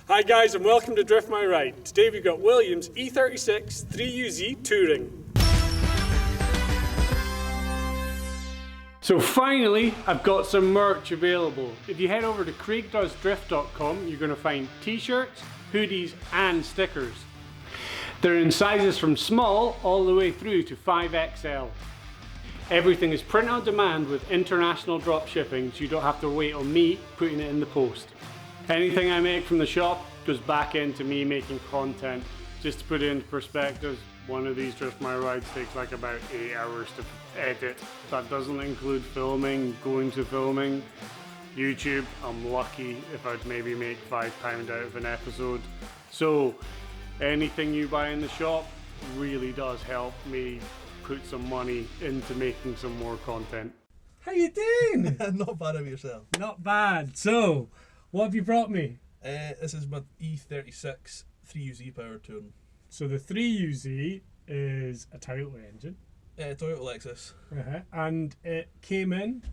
Hi guys and welcome to Drift My Ride. Today we've got Williams E36 3UZ Touring. So finally I've got some merch available. If you head over to craigdoesdrift.com you're going to find t-shirts, hoodies and stickers. They're in sizes from small all the way through to 5XL. Everything is print on demand with international drop shipping, so you don't have to wait on me putting it in the post. Anything I make from the shop goes back into me making content. Just to put it into perspective, one of these Drift My Rides takes like about 8 hours to edit. That doesn't include filming, going to filming. YouTube, I'm lucky if I'd maybe make £5 out of an episode. So anything you buy in the shop really does help me put some money into making some more content. How you doing? Not bad of yourself. Not bad. So, what have you brought me? This is my E36 3UZ power touring. So the 3UZ is a Toyota engine. Toyota Lexus. And it came in?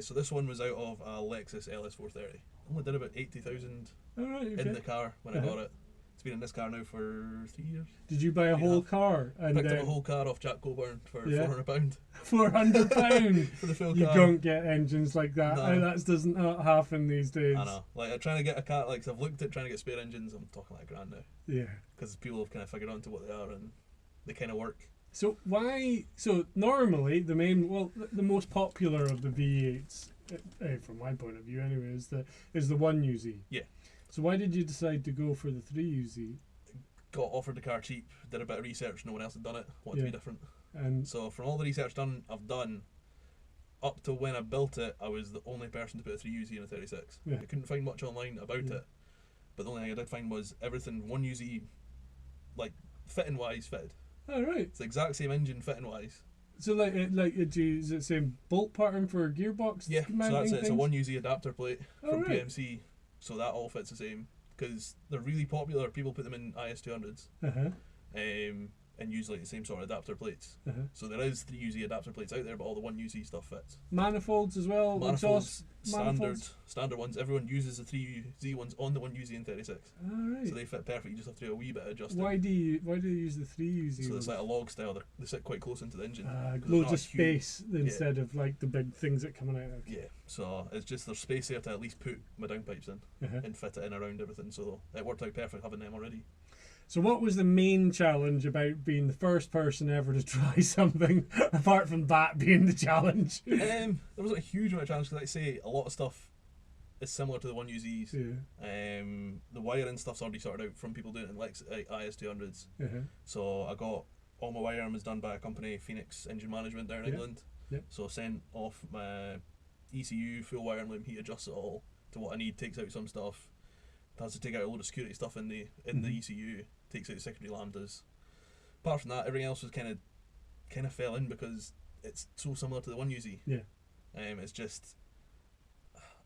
So this one was out of a Lexus LS430. Only did about 80,000 in the car when I got it. It's been in this car now for 3 years. Did you buy a whole car? And picked up a whole car off Jack Coburn for £400. £400 for the full car. You don't get engines like that. No. That doesn't happen these days. I know. Like I'm trying to get a car. Like I've looked at trying to get spare engines. I'm talking like £1,000 now. Yeah. Because people have kind of figured out to what they are and they kind of work. So why? So normally the most popular of the V8s, from my point of view anyway, is the 1UZ. Yeah. So why did you decide to go for the 3UZ? Got offered the car cheap, did a bit of research, no one else had done it, wanted to be different. And so from all the research I've done, up to when I built it, I was the only person to put a 3UZ in a 36. Yeah. I couldn't find much online about it, but the only thing I did find was everything 1UZ, like fitting wise, fitted. Oh right. It's the exact same engine fitting wise. So is it same bolt pattern for gearbox? Yeah, so that's it. It's a 1UZ adapter plate from right. PMC. So that all fits the same because they're really popular. People put them in IS200s and use like the same sort of adapter plates. So there is 3UZ adapter plates out there, but all the 1UZ stuff fits. Manifolds as well. Manifolds, standard ones. Everyone uses the 3UZ ones on the 1UZ and 36. Alright. So they fit perfect. You just have to do a wee bit of adjusting. Why do you use the 3UZ? So it's like a log style. They sit quite close into the engine. Loads of space instead of like the big things that coming out. Yeah. So it's just there's space there to at least put my downpipes in and fit it in around everything. So it worked out perfect having them already. So what was the main challenge about being the first person ever to try something, apart from that being the challenge? There wasn't a huge amount of challenge because, like I say, a lot of stuff is similar to the 1UZs. Yeah. The wiring stuff's already sorted out from people doing it in IS200s. So I got all my wiring was done by a company, Phoenix Engine Management down in England. So I sent off my ECU, full wiring loom, he adjusts it all to what I need, takes out some stuff. Has to take out a load of security stuff in the ECU, takes out the secondary lambdas. Apart from that, everything else was kind of fell in because it's so similar to the 1UZ. Yeah. It's just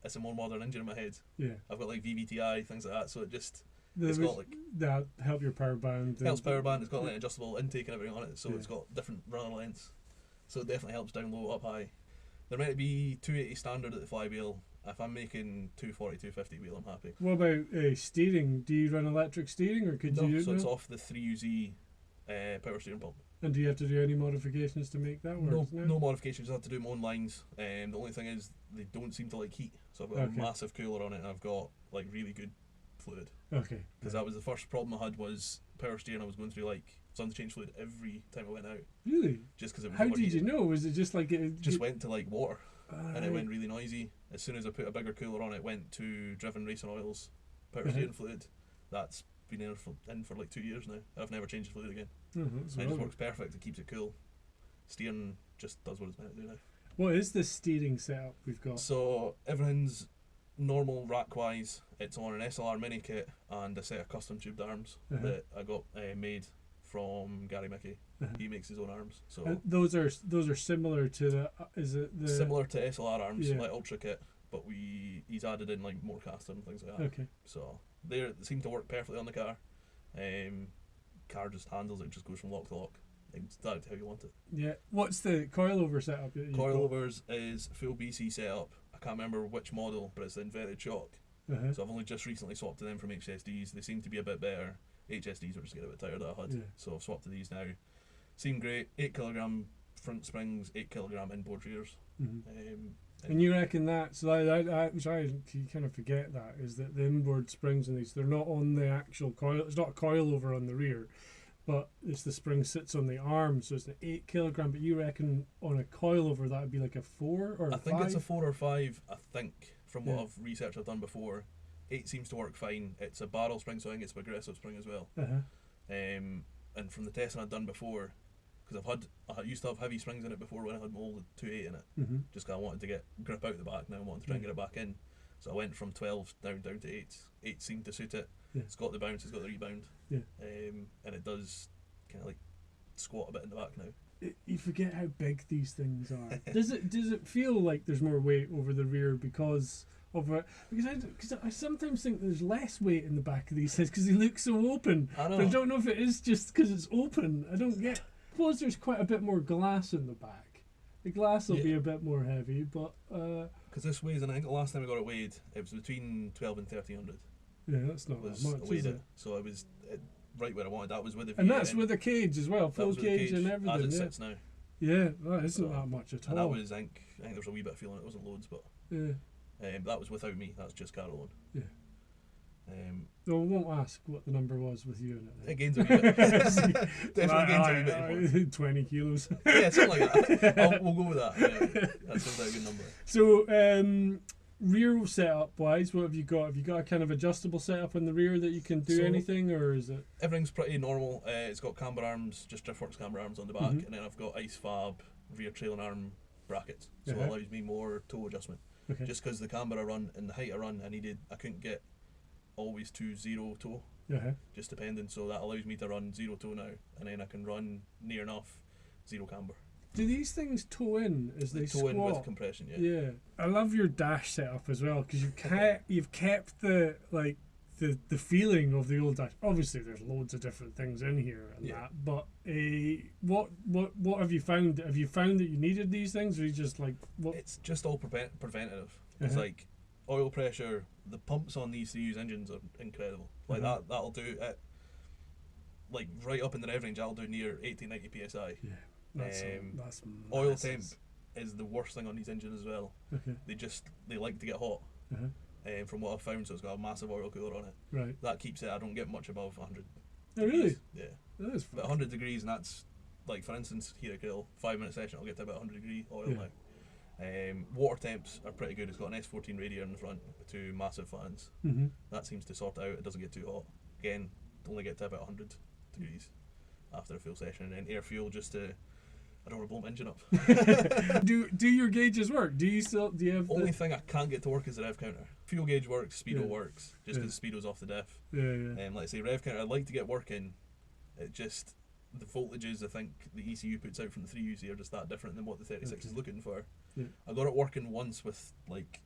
it's a more modern engine in my head. Yeah. I've got like VVTi, things like that, so it's got like that help your power band. Helps power band. It's got like adjustable intake and everything on it, so it's got different runner lengths. So it definitely helps down low, up high. There might be 280 standard at the flywheel. If I'm making 240, 250 wheel, I'm happy. What about steering? Do you run electric steering or could you? So it's off the 3UZ power steering pump. And do you have to do any modifications to make that work? No modifications. I have to do my own lines. The only thing is they don't seem to like heat. So I've got a massive cooler on it and I've got like really good fluid. Okay. Because that was the first problem I had was power steering. I was going through like so I had to change fluid every time I went out. Really? Just because it was How did you know? Was it just like it just went to like water and it went really noisy. As soon as I put a bigger cooler on it, went to driven racing oils, power steering fluid. That's been in for like 2 years now. I've never changed the fluid again. It just works perfect. It keeps it cool. Steering just does what it's meant to do now. What is the steering setup we've got? So everything's normal rack wise. It's on an SLR mini kit and a set of custom tubed arms that I got made from Gary Mickey. He makes his own arms. So those are similar to similar to SLR arms, like Ultra kit, but he's added in like more caster and things like that. Okay. So they seem to work perfectly on the car. Car just handles it, just goes from lock to lock. It's how you want it. Yeah. What's the coilover setup? Coilovers is full BC setup. I can't remember which model, but it's the inverted shock. So I've only just recently swapped to them from HSDs. They seem to be a bit better. HSDs were just getting a bit tired that I had, so I've swapped to these now. Seem great. 8 kilogram front springs, 8 kilogram inboard rears. And you reckon that, so which you kind of forget that, is that the inboard springs in these, they're not on the actual coil, it's not a coilover on the rear, but it's the spring sits on the arm, so it's an 8 kilogram, but you reckon on a coilover that would be like a 4 or a 5? I think it's a 4 or 5, I think, from what research I've done before. 8 seems to work fine. It's a barrel spring, so I think it's a progressive spring as well. And from the testing I'd done before, because I used to have heavy springs in it before when I had my old 2.8 in it, just because I wanted to get grip out the back, now I wanted to try and get it back in. So I went from 12 down to 8. 8 seemed to suit it. It's got the bounce, it's got the rebound, and it does kind of like squat a bit in the back now. You forget how big these things are. Does it feel like there's more weight over the rear because of it? Because I sometimes think there's less weight in the back of these things because they look so open. I know. But I don't know if it is just because it's open. I don't get. I suppose there's quite a bit more glass in the back. The glass will be a bit more heavy, but because this weighs, and I think the last time I got it weighed, it was between 12 and 1300. Yeah, that's not that much, is it? So it was right where I wanted. That was with the V8, and that's with a cage as well, full cage and everything. As it sits now. Yeah, that isn't that much at all. And that was, I think there was a wee bit of feeling. It wasn't loads, but that was without me. That's just Carol. Yeah. No, I won't ask what the number was with you in it. It gains a wee bit. Definitely gains a wee bit. 20 kilos. Yeah, something like that. We'll go with that. Yeah. That sounds like a good number. So, rear setup wise, what have you got? Have you got a kind of adjustable setup in the rear that you can do anything, or is it? Everything's pretty normal. It's got camber arms, just Driftworks camber arms on the back, and then I've got Ice Fab rear trailing arm brackets, so it allows me more toe adjustment. Just because the camber I run and the height I run, I couldn't get always to 0 toe, just depending, so that allows me to run 0 toe now, and then I can run near enough 0 camber. Do these things toe in as they toe squat? In with compression, yeah. I love your dash setup as well, because you've kept the the feeling of the old dash. Obviously there's loads of different things in here and that, but what have you found? Have you found that you needed these things, or you just like what? It's just all preventative. It's like oil pressure. The pumps on these used engines are incredible. Like that'll do it. Like right up in the rev range, that'll do near 80-90 psi. Yeah, that's oil temp is the worst thing on these engines as well. They like to get hot. From what I've found, so it's got a massive oil cooler on it. Right. That keeps it. I don't get much above 100. Oh really? Yeah. That is about 100 degrees, and that's like, for instance, here at Grill, 5-minute session, I'll get to about 100 degree oil now. Water temps are pretty good. It's got an S14 radiator in the front with 2 massive fans. That seems to sort it out. It doesn't get too hot. Again, only get to about 100 degrees after a full session, and then air fuel just to, I don't want to blow my engine up. Do your gauges work? Do you have only thing I can't get to work is the rev counter. Fuel gauge works, speedo works, just because the speedo's off the diff. Like I say, rev counter I'd like to get working. It just, the voltages I think the ECU puts out from the 3UZ are just that different than what the 36 is looking for. I got it working once with like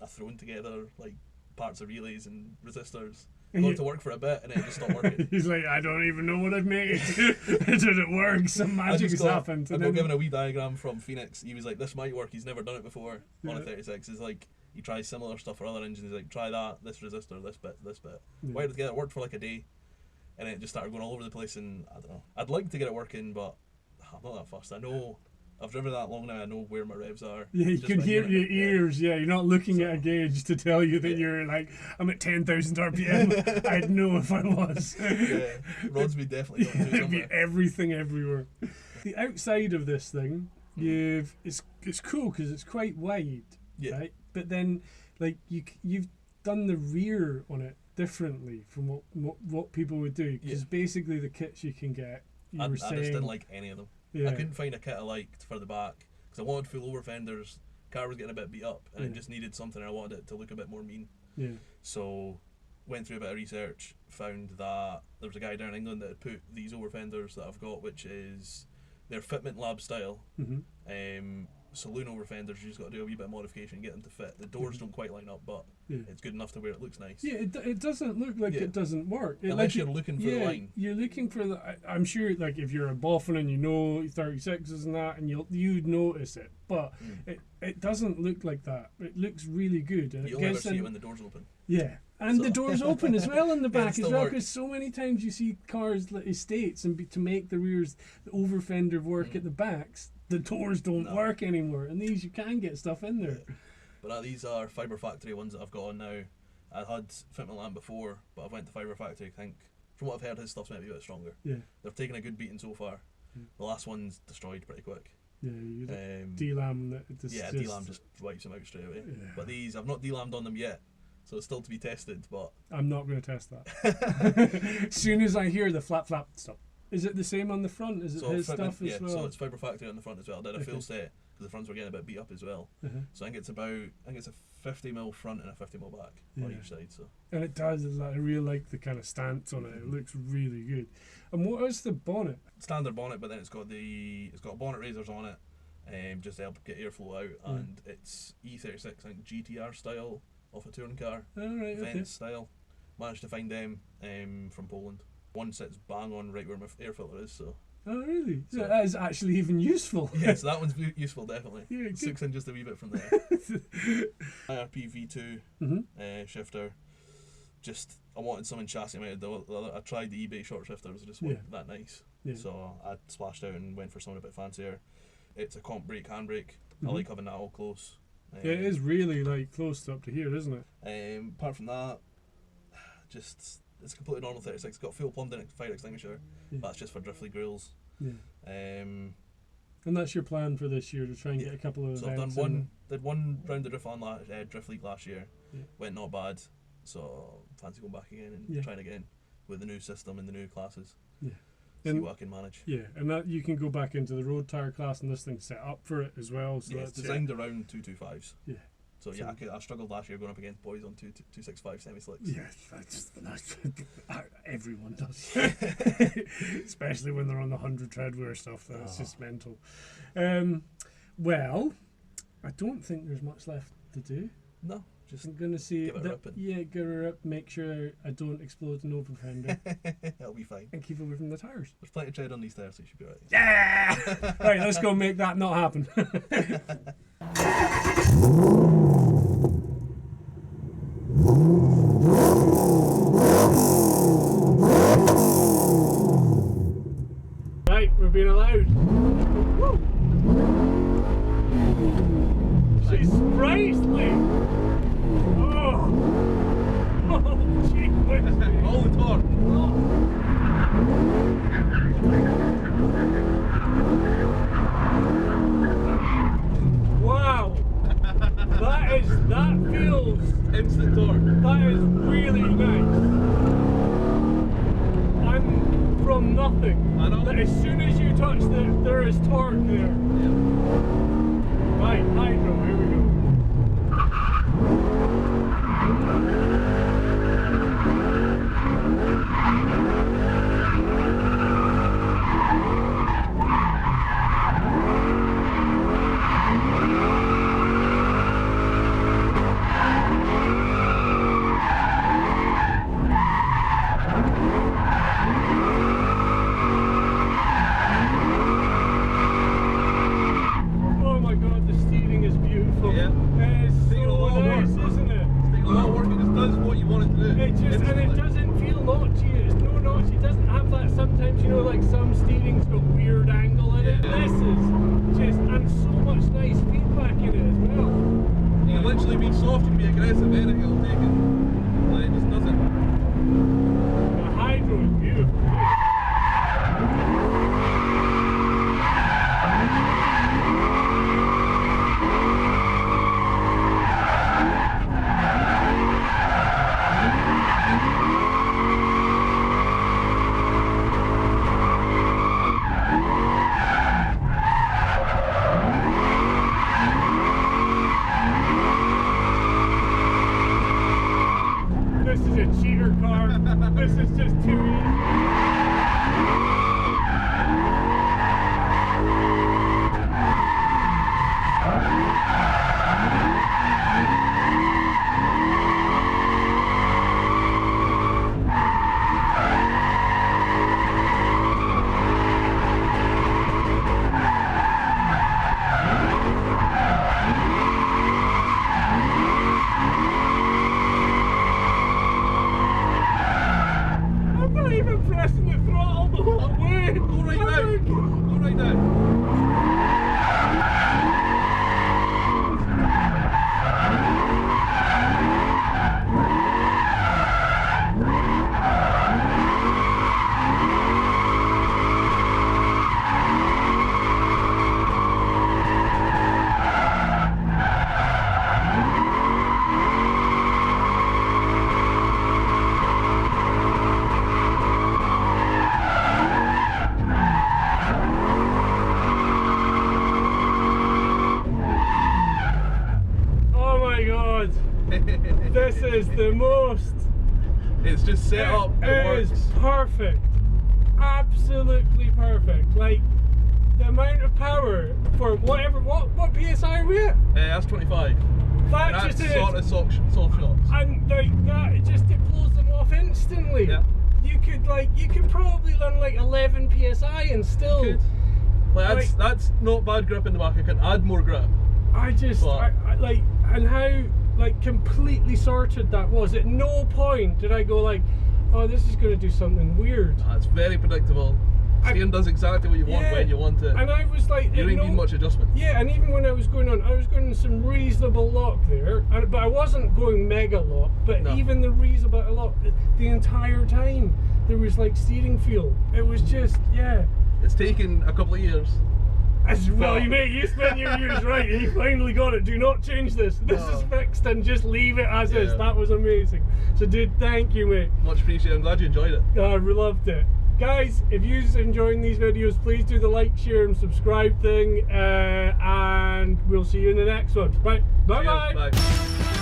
I thrown together like parts of relays and resistors. I got it to work for a bit and then it just stopped working. He's like, I don't even know what I've made. It didn't work. Some magic has happened. I got given a wee diagram from Phoenix. He was like, this might work. He's never done it before on a 36. He's like, he tries similar stuff for other engines. He's like, try that, this resistor, this bit. Wired it together, it worked for like a day. And then it just started going all over the place, and I don't know. I'd like to get it working, but I'm not that fussed. I know I've driven that long now. I know where my revs are. Yeah, you can hear your ears. You're not looking at a gauge to tell you that you're like, I'm at 10,000 RPM. I'd know if I was. Rods would definitely don't do it'd be everything everywhere. The outside of this thing, it's cool because it's quite wide, right? But then, like you've done the rear on it differently from what people would do, because basically the kits you can get, I just didn't like any of them. I couldn't find a kit I liked for the back because I wanted full over fenders. Car was getting a bit beat up, and it just needed something. I wanted it to look a bit more mean. So went through a bit of research, found that there was a guy down in England that had put these over fenders that I've got, which is they're Fitment Lab style, saloon over fenders, you just got to do a wee bit of modification and get them to fit. The doors don't quite line up, but it's good enough to where it looks nice. Yeah, it doesn't look like it doesn't work. Unless you're looking for the line. You're looking for the. I'm sure, like if you're a boffin and you know 36s and that, and you'd notice it, but it doesn't look like that. It looks really good. And you'll never see it when the door's open. Yeah. And the doors open as well in the back as well, because works. so many times you see cars like estates, and to make the rears, the over fender work at the backs, the doors don't work anymore. And these, you can get stuff in there. Yeah. But these are Fibre Factory ones that I've got on now. I had Fit My Lamb before, but I've went to Fibre Factory. I think, from what I've heard, his stuff's maybe a bit stronger. Yeah. They've taken a good beating so far. The last one's destroyed pretty quick. Yeah, you D-lam. D-lam just wipes them out straight away. Yeah. But these, I've not D-lammed on them yet. So it's still to be tested, but I'm not going to test that. As soon as I hear the flap stop. Is it the same on the front? Is it his stuff as well? So it's Fibre Factory on the front as well. I did a full set because the fronts were getting a bit beat up as well. So I think it's a 50mm front and a 50mm back on each side. So and it does. I really like the kind of stance on it. It looks really good. And what is the bonnet? Standard bonnet, but then it's got bonnet raisers on it, just to help get airflow out, and it's E36, I think GTR style. Off a touring car, Venice style. Managed to find them from Poland. One sits bang on right where my air filter is. So. Oh really? So that is actually even useful. Yeah, so that one's useful definitely. Yeah, 6 in just a wee bit from there. IRP V2 shifter. Just I wanted something chassis mounted. I tried the eBay short shifters, just weren't that nice. Yeah. So I splashed out and went for something a bit fancier. It's a comp brake, handbrake. I like having that all close. Yeah, it is really like close up to here, isn't it? Apart from that, just it's completely normal 36. It's got fuel plumbed in fire extinguisher. That's just for driftly grills. Yeah. And that's your plan for this year, to try and get a couple of. So I've done one round of drift league last year. Went not bad. So fancy going back again and trying again with the new system and the new classes. Yeah. See what I can manage. Yeah, and that you can go back into the road tyre class, and this thing's set up for it as well. So it's designed around 225s. Yeah. So I struggled last year going up against boys on 265 semi-slicks. Yeah, that's everyone does. Especially when they're on the 100 treadwear stuff. That's just mental. Well, I don't think there's much left to do. No. Just I'm gonna see. give her up. Make sure I don't explode an over fender. That'll be fine. And keep away from the tires. There's plenty of tread on these tires, so you should be right. Yeah. Right, let's go make that not happen. Right, we're being allowed. Woo. She's sprightly. All the torque. Wow. That feels instant torque. That is really nice. I'm from nothing. I know. But as soon as you touch there is torque there. Yeah. Right, hydro, here we go. It's just set up. It works. Is perfect. Absolutely perfect. Like the amount of power for whatever. What PSI are we at? That's 25. That's just sort of soft shots. And like that, it blows them off instantly. Yeah. You could probably run like 11 PSI and still. You could. That's not bad grip in the back. I can add more grip. I like, and how like completely sorted that was. At no point did I go like, oh, this is going to do something weird. It's very predictable. Steering does exactly what you want when you want it. And I was like, you don't need much adjustment. Yeah, and even when I was going some reasonable lock there, but I wasn't going mega lock. But even the reasonable lock, the entire time there was like steering feel. It was just It's taken a couple of years. As well, you spent your years right, and you finally got it. Do not change this. This is fixed, and just leave it as is. That was amazing. So, dude, thank you, mate. Much appreciated. I'm glad you enjoyed it. I loved it. Guys, if you're enjoying these videos, please do the like, share, and subscribe thing, and we'll see you in the next one. Right, bye-bye. Bye.